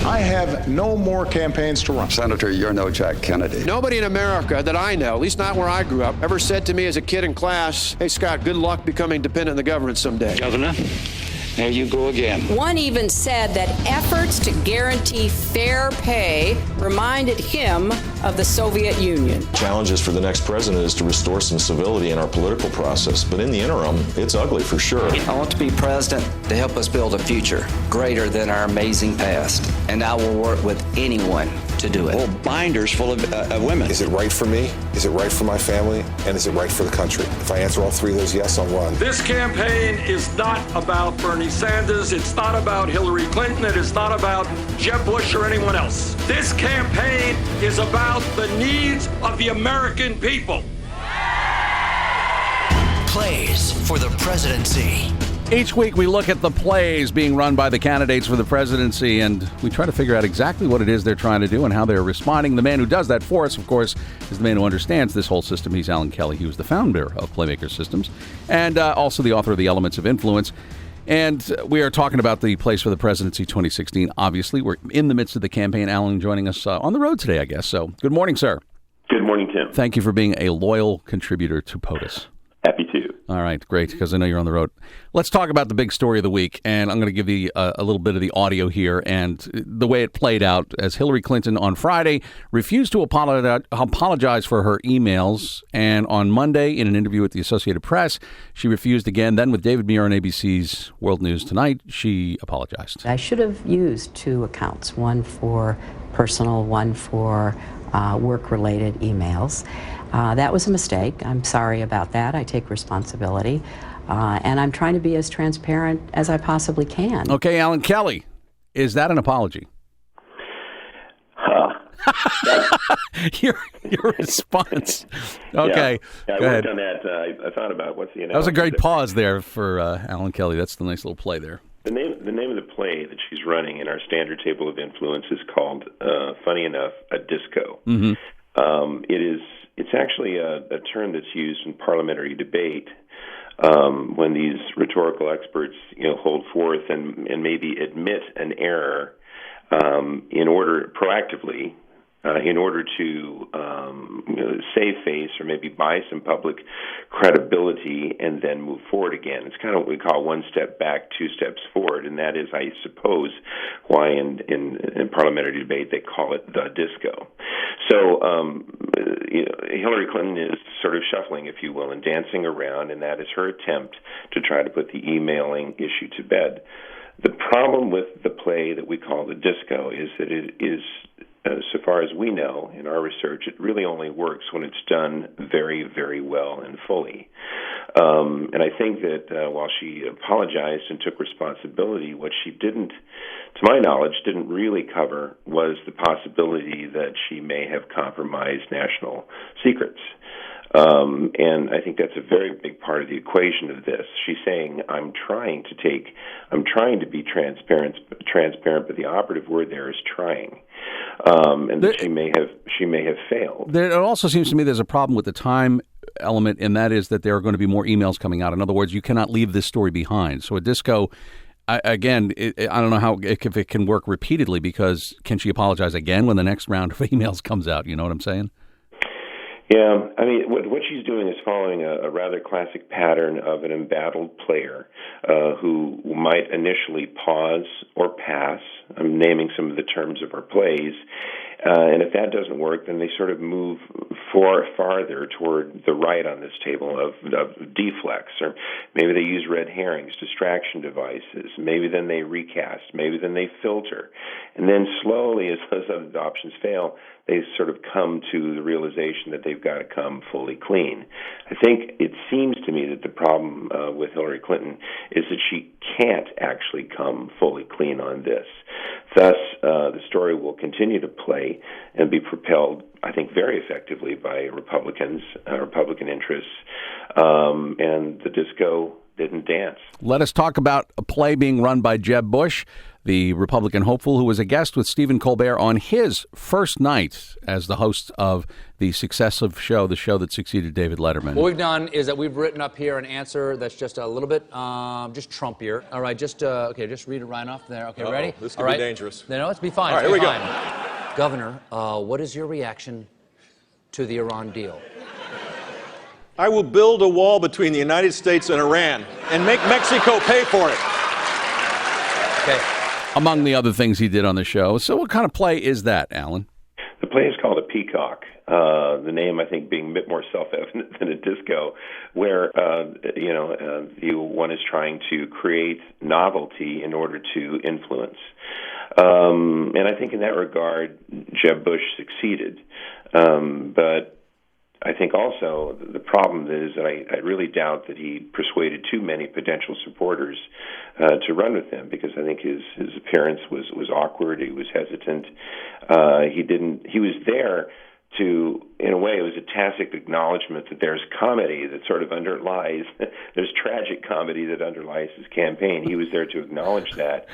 I have no more campaigns to run. Senator, you're no Jack Kennedy. Nobody in America that I know, at least not where I grew up, ever said to me as a kid in class, hey, Scott, good luck becoming dependent on the government someday. Governor, there you go again. One even said that efforts to guarantee fair pay reminded him of the Soviet Union. Challenges for the next president is to restore some civility in our political process. But in the interim, it's ugly for sure. I want to be president to help us build a future greater than our amazing past. And I will work with anyone to do it. Whole binders full of women. Is it right for me? Is it right for my family? And is it right for the country? If I answer all three of those yes, I'll run. This campaign is not about Bernie Sanders. It's not about Hillary Clinton. It is not about Jeb Bush or anyone else. This campaign is about the needs of the American people. Plays for the presidency. Each week we look at the plays being run by the candidates for the presidency, and we try to figure out exactly what it is they're trying to do and how they're responding. The man who does that for us, of course, is the man who understands this whole system. He's Alan Kelly. He was the founder of Playmaker Systems and also the author of The Elements of Influence. And we are talking about the plays for the presidency 2016. Obviously, we're in the midst of the campaign. Alan joining us on the road today, I guess. So good morning, sir. Good morning, Tim. Thank you for being a loyal contributor to POTUS. Happy to. All right, great, because I know you're on the road. Let's talk about the big story of the week, and I'm going to give you a little bit of the audio here and the way it played out as Hillary Clinton on Friday refused to apologize for her emails, and on Monday in an interview with the Associated Press, she refused again. Then with David Muir on ABC's World News Tonight, she apologized. I should have used two accounts, one for personal, one for work-related emails. That was a mistake. I'm sorry about that. I take responsibility. And I'm trying to be as transparent as I possibly can. Okay, Alan Kelly, is that an apology? Your response. Okay. Yeah, I worked on that. I thought about what's the analogy. That was a great pause there for Alan Kelly. That's the nice little play there. The name of the play that she's running in our standard table of influence is called, funny enough, a disco. Mm-hmm. It's actually a term that's used in parliamentary debate when these rhetorical experts, hold forth and maybe admit an error proactively in order to save face or maybe buy some public credibility and then move forward again. It's kind of what we call one step back, two steps forward, and that is, I suppose, why in parliamentary debate they call it the disco. So Hillary Clinton is sort of shuffling, if you will, and dancing around, and that is her attempt to try to put the emailing issue to bed. The problem with the play that we call the disco is that it is, so far as we know in our research, it really only works when it's done very, very well and fully. And I think that while she apologized and took responsibility, what she didn't, to my knowledge, didn't really cover was the possibility that she may have compromised national secrets. And I think that's a very big part of the equation of this. She's saying, I'm trying to be transparent, but the operative word there is trying. And that she may have failed. It also seems to me there's a problem with the time element, and that is that there are going to be more emails coming out. In other words, you cannot leave this story behind. So a disco, I don't know if it can work repeatedly, because can she apologize again when the next round of emails comes out? You know what I'm saying? Yeah, I mean, what she's doing is following a rather classic pattern of an embattled player who might initially pause or pass. I'm naming some of the terms of her plays. And if that doesn't work, then they sort of move farther toward the right on this table of deflex, or maybe they use red herrings, distraction devices. Maybe then they recast. Maybe then they filter. And then slowly, as those other options fail, they sort of come to the realization that they've got to come fully clean. I think it seems to me that the problem with Hillary Clinton is that she can't actually come fully clean on this. Thus, the story will continue to play and be propelled, I think, very effectively by Republican interests, and the disco didn't dance. Let us talk about a play being run by Jeb Bush, the Republican hopeful who was a guest with Stephen Colbert on his first night as the host of the successive show, the show that succeeded David Letterman. What we've done is that we've written up here an answer that's just a little bit just Trumpier. All right, just read it right off there. Okay, ready? This could be dangerous. No, it's be fine. All right, here we go. Governor, what is your reaction to the Iran deal? I will build a wall between the United States and Iran and make Mexico pay for it. Okay. Among the other things he did on the show. So what kind of play is that, Alan? The play is called a Peacock. The name, I think, being a bit more self-evident than a disco, where one is trying to create novelty in order to influence. And I think in that regard, Jeb Bush succeeded. But I think also the problem is that I really doubt that he persuaded too many potential supporters to run with him, because I think his appearance was awkward. He was hesitant. He was there to, in a way, it was a tacit acknowledgement that there's comedy that sort of underlies, there's tragic comedy that underlies his campaign. He was there to acknowledge that.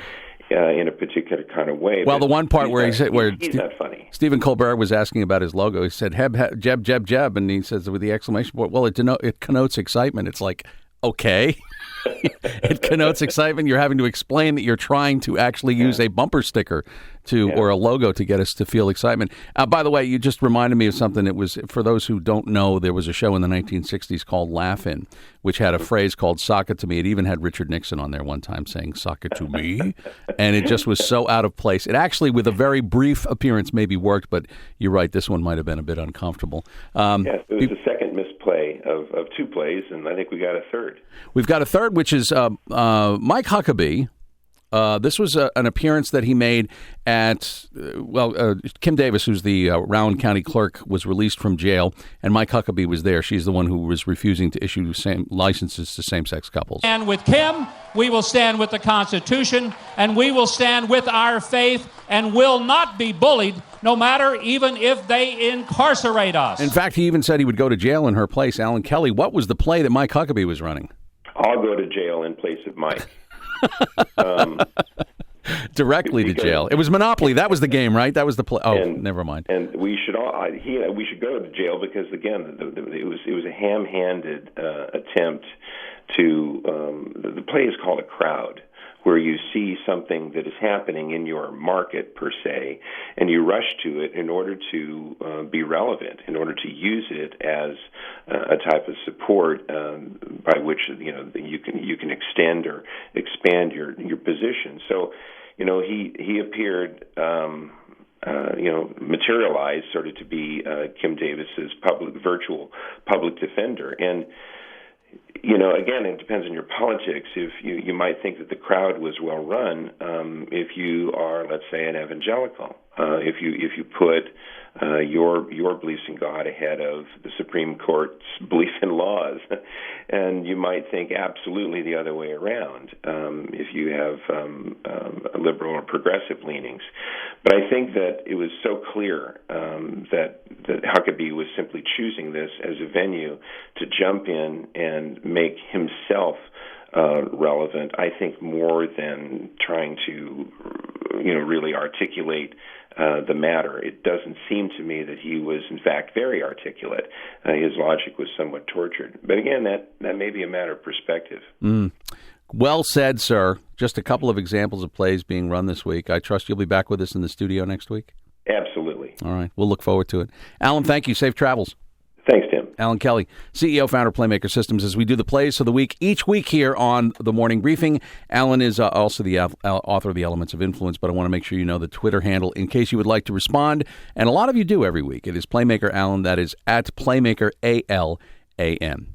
In a particular kind of way. Well, the one part where he's not funny. Stephen Colbert was asking about his logo. He said, Jeb, Jeb, Jeb, and he says with the exclamation point, well, it connotes excitement. It's like, okay. It connotes excitement. You're having to explain that you're trying to actually use a bumper sticker or a logo to get us to feel excitement. By the way, you just reminded me of something. It was, for those who don't know, there was a show in the 1960s called Laugh-In, which had a phrase called "sock it to me." It even had Richard Nixon on there one time saying "sock it to me," and it just was so out of place. It actually, with a very brief appearance, maybe worked, but you're right, this one might have been a bit uncomfortable. Yes, it was the second misplay of two plays, and I think we got a third. We've got a third, which is Mike Huckabee. This was an appearance that he made at, Kim Davis, who's the Rowan County clerk, was released from jail, and Mike Huckabee was there. She's the one who was refusing to issue licenses to same-sex couples. And with Kim, we will stand with the Constitution, and we will stand with our faith, and will not be bullied, no matter even if they incarcerate us. In fact, he even said he would go to jail in her place. Alan Kelly, what was the play that Mike Huckabee was running? I'll go to jail in place of Mike. Directly to jail. It was Monopoly. That was the game, right? That was the play. Oh, never mind. And we should we should go to jail because, again, it was a ham-handed attempt to. The play is called a crowd, where you see something that is happening in your market per se, and you rush to it in order to be relevant, in order to use it as a type of support by which you can extend or expand your position. So, he appeared. Materialized sort of to be Kim Davis's virtual public defender, and. Again, it depends on your politics. If you might think that the crowd was well run, if you are, let's say, an evangelical, if you put your beliefs in God ahead of the Supreme Court's belief in laws, and you might think absolutely the other way around if you have liberal or progressive leanings. But I think that it was so clear that Huckabee was simply choosing this as a venue to jump in and make himself relevant, I think, more than trying to really articulate the matter. It doesn't seem to me that he was, in fact, very articulate. His logic was somewhat tortured. But again, that may be a matter of perspective. Well said, sir. Just a couple of examples of plays being run this week. I trust you'll be back with us in the studio next week? Absolutely. All right. We'll look forward to it. Alan, thank you. Safe travels. Thanks, Tim. Alan Kelly, CEO, founder, Playmaker Systems, as we do the plays of the week each week here on the Morning Briefing. Alan is also the author of The Elements of Influence, but I want to make sure you know the Twitter handle in case you would like to respond. And a lot of you do every week. It is Playmaker Alan. That is at Playmaker ALAN.